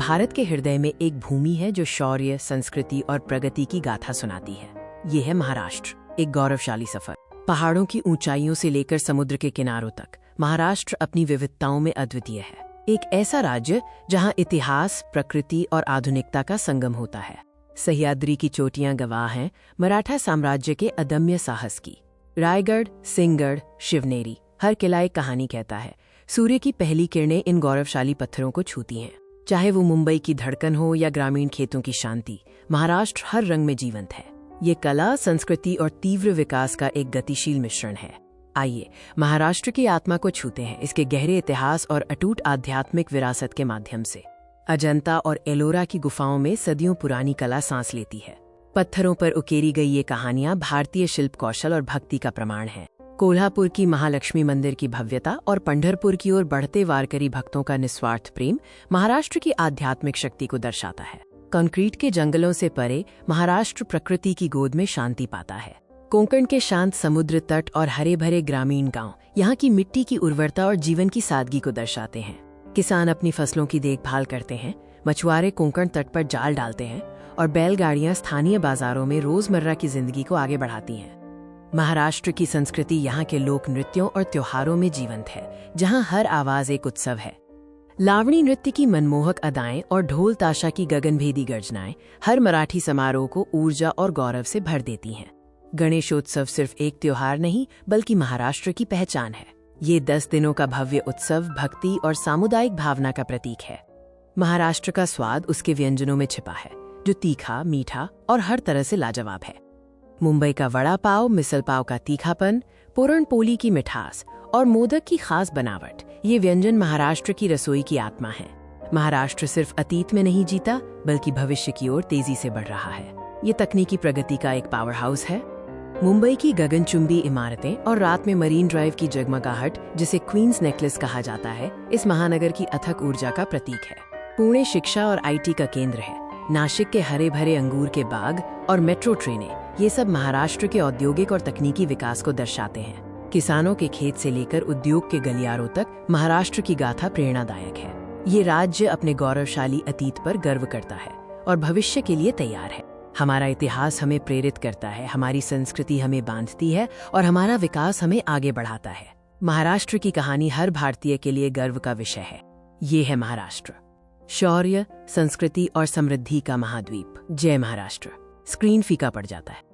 भारत के हृदय में एक भूमि है जो शौर्य, संस्कृति और प्रगति की गाथा सुनाती है। ये है महाराष्ट्र, एक गौरवशाली सफर। पहाड़ों की ऊंचाइयों से लेकर समुद्र के किनारों तक महाराष्ट्र अपनी विविधताओं में अद्वितीय है। एक ऐसा राज्य जहां इतिहास, प्रकृति और आधुनिकता का संगम होता है। सह्याद्री की चोटियां गवाह हैं मराठा साम्राज्य के अदम्य साहस की। रायगढ़, सिंहगढ़, शिवनेरी, हर किला एक कहानी कहता है। सूर्य की पहली किरणें इन गौरवशाली पत्थरों को छूती हैं। चाहे वो मुंबई की धड़कन हो या ग्रामीण खेतों की शांति, महाराष्ट्र हर रंग में जीवंत है। ये कला, संस्कृति और तीव्र विकास का एक गतिशील मिश्रण है। आइए महाराष्ट्र की आत्मा को छूते हैं इसके गहरे इतिहास और अटूट आध्यात्मिक विरासत के माध्यम से। अजंता और एलोरा की गुफाओं में सदियों पुरानी कला सांस लेती है। पत्थरों पर उकेरी गई ये कहानियां भारतीय शिल्प कौशल और भक्ति का प्रमाण हैं। कोल्हापुर की महालक्ष्मी मंदिर की भव्यता और पंढरपुर की ओर बढ़ते वारकरी भक्तों का निस्वार्थ प्रेम महाराष्ट्र की आध्यात्मिक शक्ति को दर्शाता है। कंक्रीट के जंगलों से परे महाराष्ट्र प्रकृति की गोद में शांति पाता है। कोंकण के शांत समुद्र तट और हरे भरे ग्रामीण गांव यहाँ की मिट्टी की उर्वरता और जीवन की सादगी को दर्शाते हैं। किसान अपनी फसलों की देखभाल करते हैं, मछुआरे कोंकण तट पर जाल डालते हैं और बैलगाड़ियां स्थानीय बाजारों में रोजमर्रा की जिंदगी को आगे बढ़ाती हैं। महाराष्ट्र की संस्कृति यहाँ के लोक नृत्यों और त्योहारों में जीवंत है, जहाँ हर आवाज एक उत्सव है। लावणी नृत्य की मनमोहक अदाएं और ढोल ताशा की गगनभेदी गर्जनाएं हर मराठी समारोह को ऊर्जा और गौरव से भर देती हैं। गणेशोत्सव सिर्फ एक त्योहार नहीं बल्कि महाराष्ट्र की पहचान है। ये 10 दिनों का भव्य उत्सव भक्ति और सामुदायिक भावना का प्रतीक है। महाराष्ट्र का स्वाद उसके व्यंजनों में छिपा है, जो तीखा, मीठा और हर तरह से लाजवाब है। मुंबई का वड़ा पाव, मिसल पाव का तीखापन, पुरण पोली की मिठास और मोदक की खास बनावट, ये व्यंजन महाराष्ट्र की रसोई की आत्मा है। महाराष्ट्र सिर्फ अतीत में नहीं जीता बल्कि भविष्य की ओर तेजी से बढ़ रहा है। ये तकनीकी प्रगति का एक पावर हाउस है। मुंबई की गगनचुंबी इमारतें और रात में मरीन ड्राइव की जगमगाहट, जिसे क्वींस नेकलेस कहा जाता है, इस महानगर की अथक ऊर्जा का प्रतीक है। पुणे शिक्षा और IT का केंद्र है। नासिक के हरे भरे अंगूर के बाग और मेट्रो ट्रेनें, ये सब महाराष्ट्र के औद्योगिक और तकनीकी विकास को दर्शाते हैं। किसानों के खेत से लेकर उद्योग के गलियारों तक महाराष्ट्र की गाथा प्रेरणादायक है। ये राज्य अपने गौरवशाली अतीत पर गर्व करता है और भविष्य के लिए तैयार है। हमारा इतिहास हमें प्रेरित करता है, हमारी संस्कृति हमें बांधती है और हमारा विकास हमें आगे बढ़ाता है। महाराष्ट्र की कहानी हर भारतीय के लिए गर्व का विषय है। ये है महाराष्ट्र, शौर्य, संस्कृति और समृद्धि का महाद्वीप। जय महाराष्ट्र। स्क्रीन फीका पड़ जाता है।